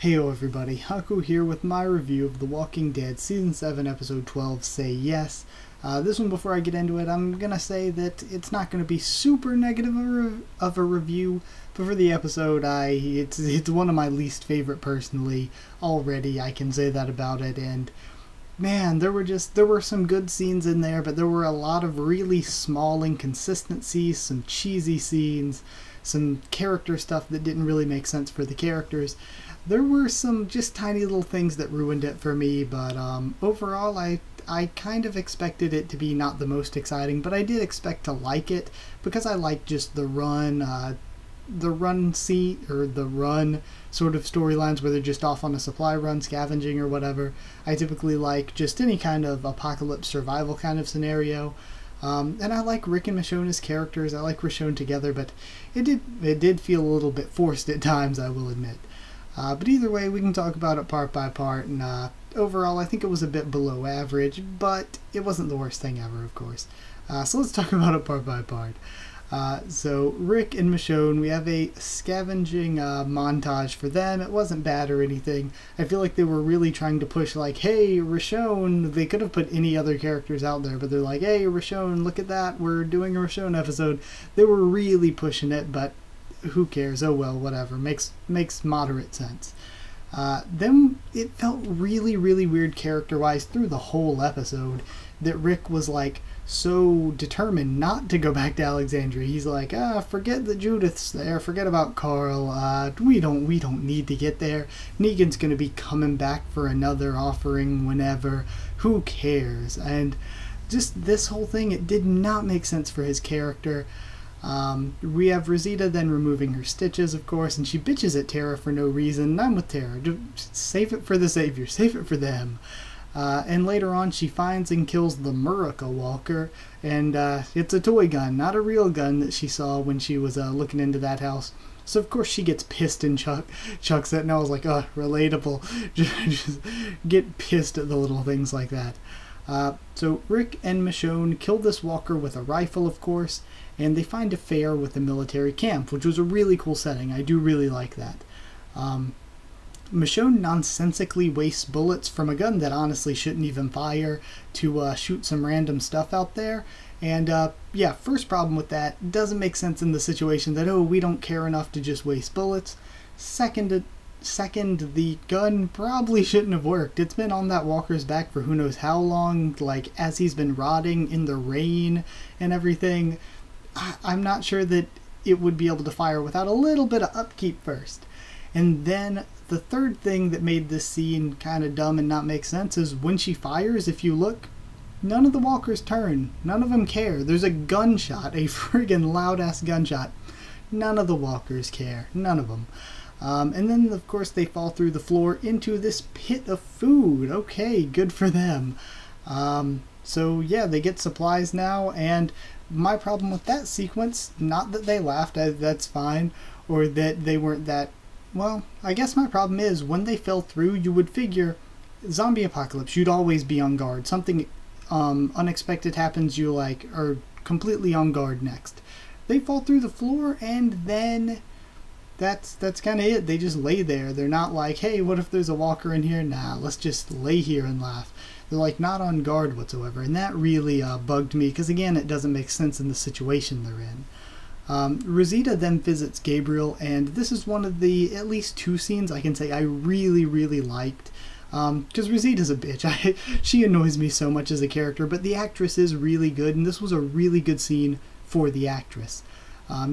Heyo everybody, Haku here with my review of The Walking Dead Season 7 Episode 12, Say Yes. This one, before I get into it, I'm gonna say that it's not gonna be super negative of a review, but for the episode, it's one of my least favorite personally already. I can say that about it, and man, there were some good scenes in there, but there were a lot of really small inconsistencies, some cheesy scenes, some character stuff that didn't really make sense for the characters. There were some just tiny little things that ruined it for me, but overall I kind of expected it to be not the most exciting, but I did expect to like it because I like just the run scene, or the run sort of storylines where they're just off on a supply run, scavenging or whatever. I typically like just any kind of apocalypse survival kind of scenario. And I like Rick and Michonne as characters. I like Richonne together, but it did feel a little bit forced at times, I will admit. But either way, we can talk about it part by part, and overall I think it was a bit below average, but it wasn't the worst thing ever, of course. So let's talk about it part by part. So Rick and Michonne, we have a scavenging montage for them. It wasn't bad or anything. I feel like they were really trying to push like, hey, Richonne. They could have put any other characters out there, but they're like, hey, Richonne, look at that. We're doing a Richonne episode. They were really pushing it, but who cares? Oh well, whatever. Makes moderate sense. Then it felt really, really weird character-wise through the whole episode that Rick was like so determined not to go back to Alexandria. He's like, forget that Judith's there, forget about Carl. We don't need to get there. Negan's gonna be coming back for another offering whenever. Who cares? And just this whole thing, it did not make sense for his character. We have Rosita then removing her stitches, of course, and she bitches at Tara for no reason. I'm with Tara. Just save it for the Savior. Save it for them. And later on, she finds and kills the Murica Walker, and it's a toy gun, not a real gun that she saw when she was looking into that house. So of course she gets pissed and chucks it, and I was like, relatable. Just get pissed at the little things like that. So Rick and Michonne kill this walker with a rifle, of course, and they find a fair with a military camp, which was a really cool setting. I do really like that. Michonne nonsensically wastes bullets from a gun that honestly shouldn't even fire to shoot some random stuff out there. And yeah, first problem with that, doesn't make sense in the situation that, we don't care enough to just waste bullets. Second, the gun probably shouldn't have worked. It's been on that walker's back for who knows how long, like as he's been rotting in the rain and everything. I'm not sure that it would be able to fire without a little bit of upkeep first. And then the third thing that made this scene kind of dumb and not make sense is when she fires, if you look, none of the walkers turn. None of them care. There's a gunshot, a friggin' loud-ass gunshot. None of the walkers care. None of them. And then, of course, they fall through the floor into this pit of food. Okay, good for them. So, yeah, they get supplies now, and my problem with that sequence, not that they laughed, that's fine, or that they weren't that, well, I guess my problem is, when they fell through, you would figure, zombie apocalypse, you'd always be on guard. Something unexpected happens, you are completely on guard next. They fall through the floor, and then that's kind of it. They just lay there. They're not like, hey, what if there's a walker in here? Nah, let's just lay here and laugh. They're not on guard whatsoever, and that really bugged me, because again, it doesn't make sense in the situation they're in. Rosita then visits Gabriel, and this is one of the at least two scenes I can say I really, really liked. Because Rosita's a bitch. She annoys me so much as a character, but the actress is really good, and this was a really good scene for the actress.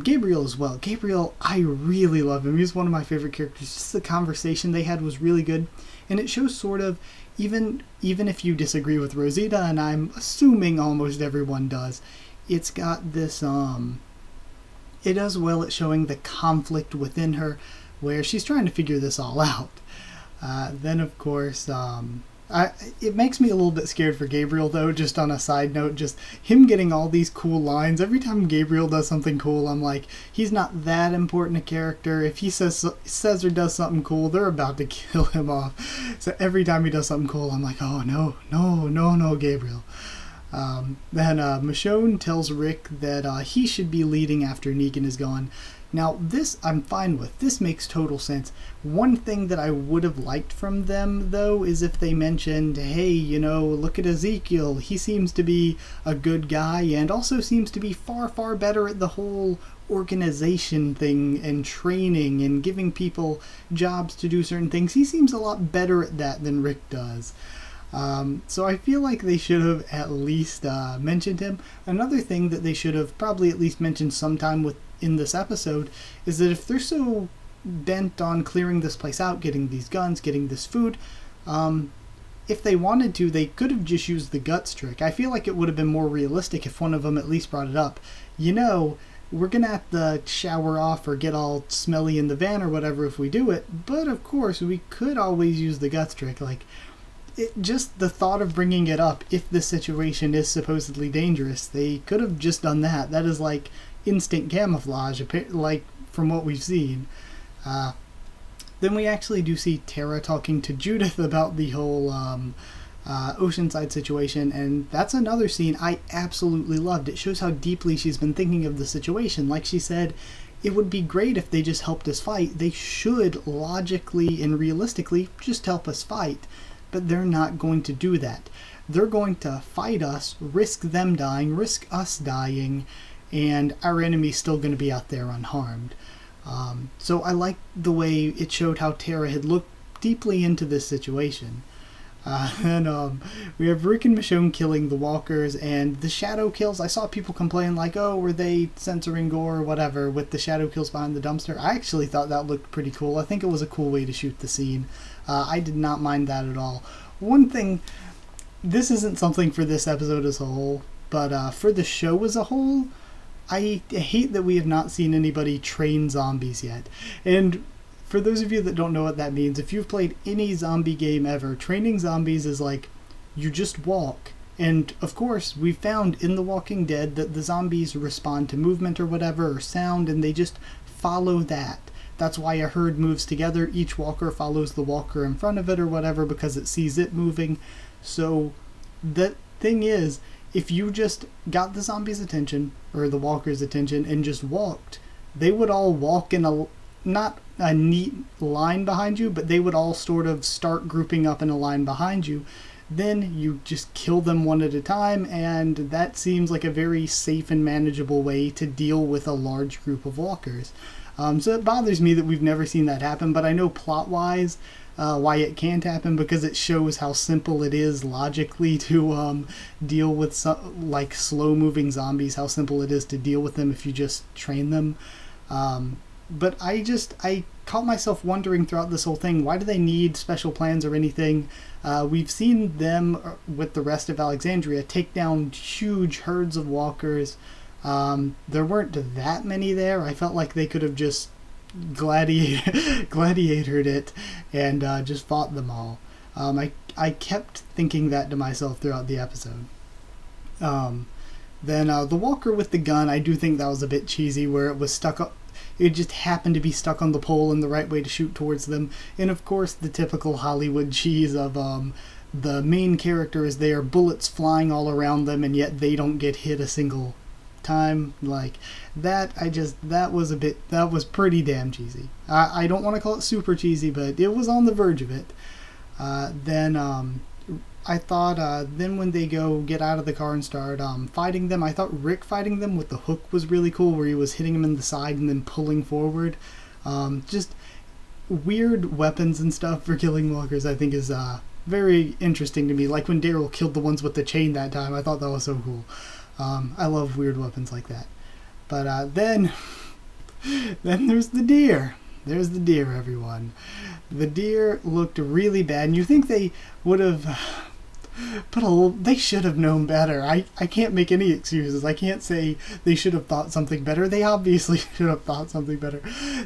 Gabriel as well. Gabriel, I really love him. He's one of my favorite characters. Just the conversation they had was really good, and it shows sort of, even if you disagree with Rosita, and I'm assuming almost everyone does, it's got this, it does well at showing the conflict within her, where she's trying to figure this all out. Then, of course, it makes me a little bit scared for Gabriel, though, just on a side note, just him getting all these cool lines. Every time Gabriel does something cool, I'm like, he's not that important a character. If he says or does something cool, they're about to kill him off. So every time he does something cool, I'm like, oh, no, Gabriel. Then Michonne tells Rick that he should be leading after Negan is gone. Now, this I'm fine with. This makes total sense. One thing that I would have liked from them, though, is if they mentioned, hey, look at Ezekiel. He seems to be a good guy and also seems to be far, far better at the whole organization thing and training and giving people jobs to do certain things. He seems a lot better at that than Rick does. So I feel like they should have at least mentioned him. Another thing that they should have probably at least mentioned sometime in this episode is that if they're so bent on clearing this place out, getting these guns, getting this food, if they wanted to, they could have just used the guts trick. I feel like it would have been more realistic if one of them at least brought it up. We're going to have to shower off or get all smelly in the van or whatever if we do it, but of course we could always use the guts trick. Just the thought of bringing it up, if this situation is supposedly dangerous, they could have just done that. That is like instant camouflage, like from what we've seen. Then we actually do see Tara talking to Judith about the whole Oceanside situation, and that's another scene I absolutely loved. It shows how deeply she's been thinking of the situation. Like she said, it would be great if they just helped us fight. They should logically and realistically just help us fight. But they're not going to do that. They're going to fight us, risk them dying, risk us dying, and our enemy's still going to be out there unharmed. So I like the way it showed how Tara had looked deeply into this situation. And we have Rick and Michonne killing the walkers, and the shadow kills. I saw people complain like, oh, were they censoring gore or whatever with the shadow kills behind the dumpster? I actually thought that looked pretty cool. I think it was a cool way to shoot the scene. I did not mind that at all. One thing, this isn't something for this episode as a whole, but for the show as a whole, I hate that we have not seen anybody train zombies yet. And for those of you that don't know what that means, if you've played any zombie game ever, training zombies is like, you just walk. And of course, we've found in The Walking Dead that the zombies respond to movement or whatever, or sound, and they just follow that. That's why a herd moves together. Each walker follows the walker in front of it or whatever because it sees it moving. So the thing is, if you just got the zombies' attention, or the walkers' attention, and just walked, they would all walk in not a neat line behind you, but they would all sort of start grouping up in a line behind you. Then you just kill them one at a time, and that seems like a very safe and manageable way to deal with a large group of walkers. So it bothers me that we've never seen that happen, but I know plot-wise why it can't happen, because it shows how simple it is logically to deal with slow-moving zombies, how simple it is to deal with them if you just train them. But I caught myself wondering throughout this whole thing, why do they need special plans or anything? We've seen them, with the rest of Alexandria, take down huge herds of walkers. There weren't that many there. I felt like they could have just gladiatored it and just fought them all. I kept thinking that to myself throughout the episode. Then the walker with the gun, I do think that was a bit cheesy, where it was stuck up. It just happened to be stuck on the pole in the right way to shoot towards them. And of course, the typical Hollywood cheese of the main character is there, bullets flying all around them, and yet they don't get hit a single time. Like that, that was pretty damn cheesy. I don't want to call it super cheesy, but it was on the verge of it. Then I thought then when they go get out of the car and start fighting them, I thought Rick fighting them with the hook was really cool, where he was hitting them in the side and then pulling forward. Just weird weapons and stuff for killing walkers, I think, is very interesting to me. Like when Daryl killed the ones with the chain that time, I thought that was so cool. I love weird weapons like that. But then there's the deer. There's the deer, everyone. The deer looked really bad, and you think they would have they should have known better. I can't make any excuses. I can't say they should have thought something better. They obviously should have thought something better.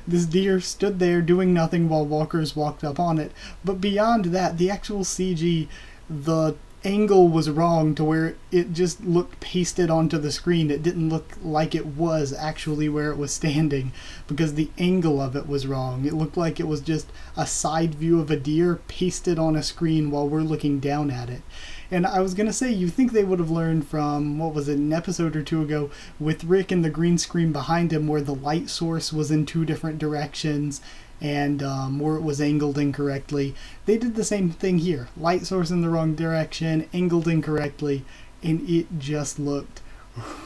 This deer stood there doing nothing while walkers walked up on it. But beyond that, the actual CG, the angle was wrong to where it just looked pasted onto the screen. It didn't look like it was actually where it was standing because the angle of it was wrong. It looked like it was just a side view of a deer pasted on a screen while we're looking down at it. And I was going to say, you think they would have learned from, what was it, an episode or two ago, with Rick and the green screen behind him where the light source was in two different directions and where it was angled incorrectly. They did the same thing here. Light source in the wrong direction, angled incorrectly, and it just looked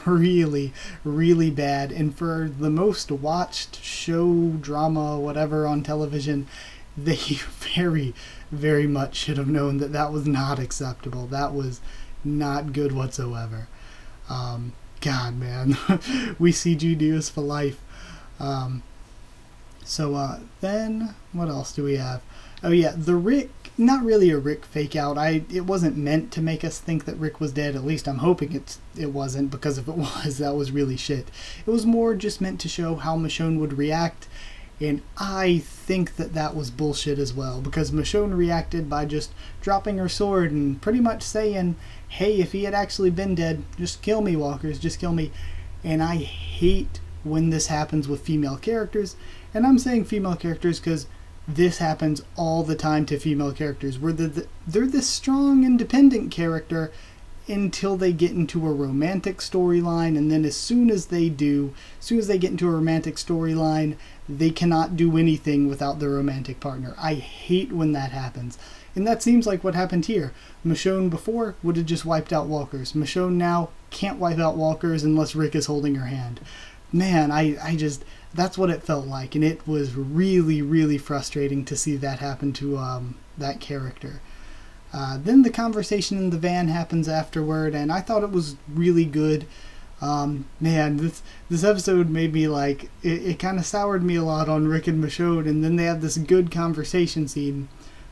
really, really bad. And for the most watched show, drama, whatever on television, they very, very much should have known that that was not acceptable. That was not good whatsoever. God, man. We CG deers for life. Then, what else do we have? Oh yeah, the Rick, not really a Rick fake out. It wasn't meant to make us think that Rick was dead. At least I'm hoping it wasn't, because if it was, that was really shit. It was more just meant to show how Michonne would react. And I think that was bullshit as well, because Michonne reacted by just dropping her sword and pretty much saying, hey, if he had actually been dead, just kill me, walkers, just kill me. And I hate when this happens with female characters. And I'm saying female characters because this happens all the time to female characters, where they're this strong, independent character until they get into a romantic storyline, and then as soon as they get into a romantic storyline, they cannot do anything without their romantic partner. I hate when that happens. And that seems like what happened here. Michonne before would have just wiped out walkers. Michonne now can't wipe out walkers unless Rick is holding her hand. Man, I just, that's what it felt like, and it was really, really frustrating to see that happen to that character. Then the conversation in the van happens afterward, and I thought it was really good. Man, this episode made me like, it kind of soured me a lot on Rick and Michonne, and then they have this good conversation scene.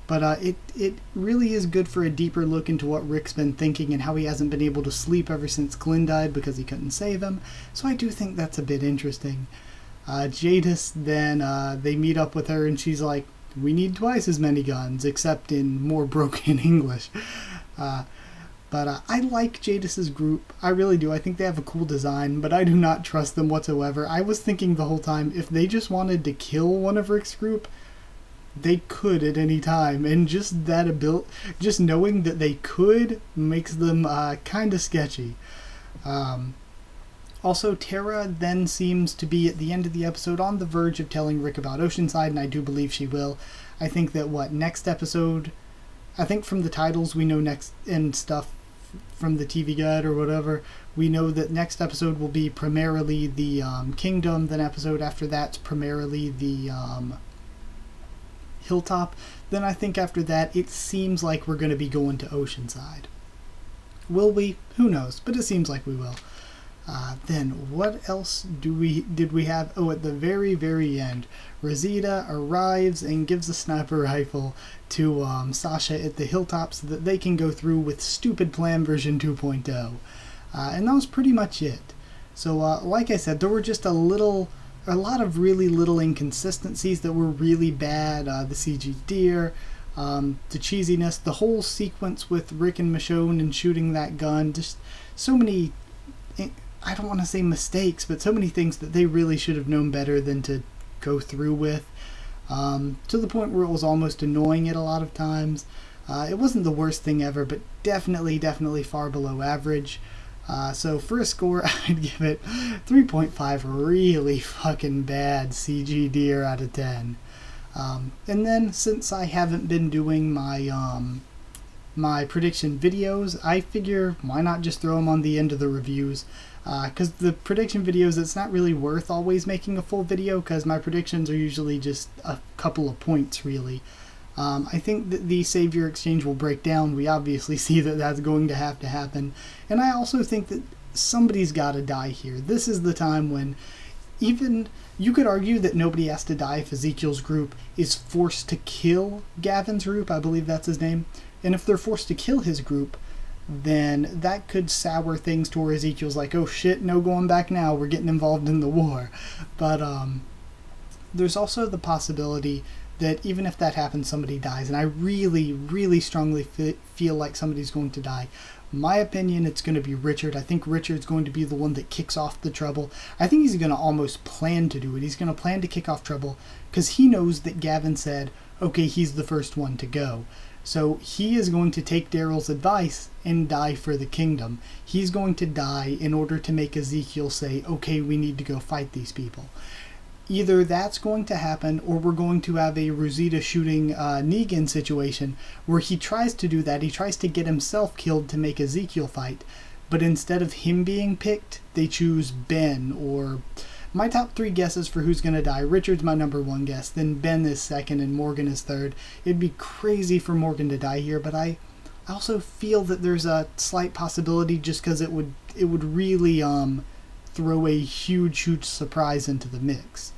But it really is good for a deeper look into what Rick's been thinking and how he hasn't been able to sleep ever since Glenn died because he couldn't save him. So I do think that's a bit interesting. Jadis, then they meet up with her and she's like, we need twice as many guns, except in more broken English. But I like Jadis's group. I really do. I think they have a cool design, but I do not trust them whatsoever. I was thinking the whole time, if they just wanted to kill one of Rick's group, they could at any time, and just just knowing that they could makes them kind of sketchy. Also, Tara then seems to be at the end of the episode on the verge of telling Rick about Oceanside, and I do believe she will. I think that next episode, I think from the titles we know next, and stuff from the TV guide or whatever, we know that next episode will be primarily the Kingdom, then episode after that's primarily the Hilltop. Then I think after that it seems like we're going to be going to Oceanside. Will we? Who knows, but it seems like we will. Then what else did we have? Oh, at the very, very end, Rosita arrives and gives a sniper rifle to Sasha at the Hilltop so that they can go through with Stupid Plan version 2.0. And that was pretty much it. So like I said, there were just a lot of really little inconsistencies that were really bad. The CG deer, the cheesiness, the whole sequence with Rick and Michonne and shooting that gun, just so many, I don't want to say mistakes, but so many things that they really should have known better than to go through with, to the point where it was almost annoying at a lot of times. It wasn't the worst thing ever, but definitely far below average. So for a score, I'd give it 3.5 really fucking bad CG deer out of 10. And then, since I haven't been doing my prediction videos, I figure why not just throw them on the end of the reviews. Because the prediction videos, it's not really worth always making a full video, because my predictions are usually just a couple of points, really. I think that the Savior Exchange will break down. We obviously see that that's going to have to happen. And I also think that somebody's got to die here. This is the time when even you could argue that nobody has to die if Ezekiel's group is forced to kill Gavin's group. I believe that's his name. And if they're forced to kill his group, then that could sour things to where Ezekiel's like, oh shit, no going back now, we're getting involved in the war. But there's also the possibility that even if that happens, somebody dies, and I really, really strongly feel like somebody's going to die. My opinion, it's going to be Richard. I think Richard's going to be the one that kicks off the trouble. I think he's going to almost plan to do it. He's going to plan to kick off trouble because he knows that Gavin said, okay, he's the first one to go. So he is going to take Daryl's advice and die for the kingdom. He's going to die in order to make Ezekiel say, okay, we need to go fight these people. Either that's going to happen, or we're going to have a Rosita shooting Negan situation where he tries to do that. He tries to get himself killed to make Ezekiel fight, but instead of him being picked, they choose Ben. Or my top 3 guesses for who's going to die: Richard's my number 1 guess, then Ben is second, and Morgan is third. It'd be crazy for Morgan to die here, but I also feel that there's a slight possibility, just because it would really throw a huge surprise into the mix.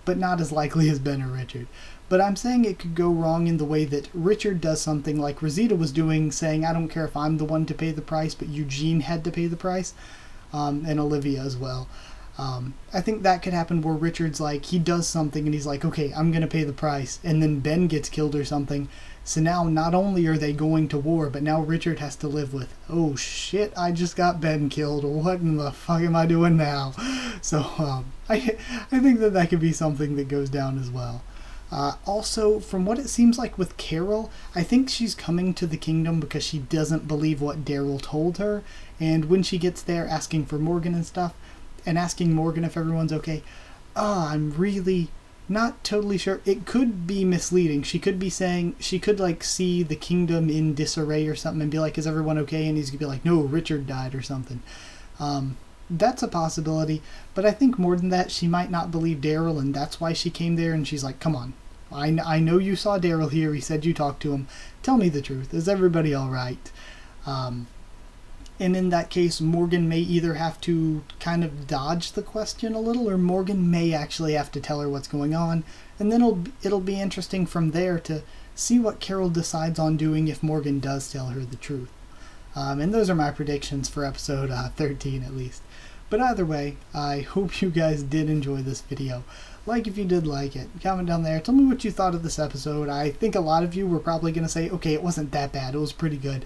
But not as likely as Ben or Richard. But I'm saying it could go wrong in the way that Richard does something like Rosita was doing, saying, I don't care if I'm the one to pay the price, but Eugene had to pay the price, and Olivia as well. I think that could happen where Richard's like, he does something and he's like, okay, I'm going to pay the price, and then Ben gets killed or something. So now not only are they going to war, but now Richard has to live with, oh shit, I just got Ben killed. What in the fuck am I doing now? So I think that could be something that goes down as well. Also, from what it seems like with Carol, I think she's coming to the kingdom because she doesn't believe what Daryl told her. And when she gets there asking for Morgan and stuff, and asking Morgan if everyone's okay, I'm really not totally sure. It could be misleading. She could be saying, she could like see the kingdom in disarray or something and be like, is everyone okay? And he's gonna be like, no, Richard died or something. That's a possibility, but I think more than that, she might not believe Daryl, and that's why she came there. And she's like, come on, I know you saw Daryl here. He said you talked to him. Tell me the truth. Is everybody all right? And in that case, Morgan may either have to kind of dodge the question a little, or Morgan may actually have to tell her what's going on. And then it'll be interesting from there to see what Carol decides on doing if Morgan does tell her the truth. And those are my predictions for episode 13 at least. But either way, I hope you guys did enjoy this video. Like if you did like it. Comment down there. Tell me what you thought of this episode. I think a lot of you were probably going to say, okay, it wasn't that bad. It was pretty good.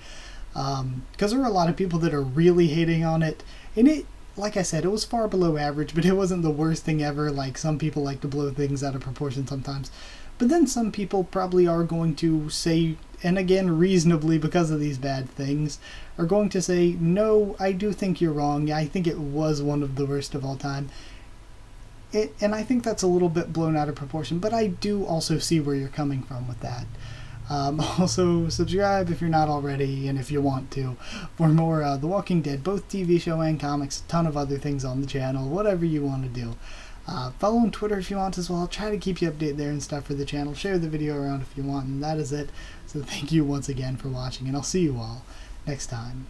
Because there were a lot of people that are really hating on it, and it, like I said, it was far below average, but it wasn't the worst thing ever. Like, some people like to blow things out of proportion sometimes, but then some people probably are going to say, and again reasonably because of these bad things, are going to say, no, I do think you're wrong. I think it was one of the worst of all time. And I think that's a little bit blown out of proportion, but I do also see where you're coming from with that. Also, subscribe if you're not already, and if you want to, for more The Walking Dead, both TV show and comics, a ton of other things on the channel, whatever you want to do. Follow on Twitter if you want as well. I'll try to keep you updated there and stuff for the channel. Share the video around if you want, and that is it. So thank you once again for watching, and I'll see you all next time.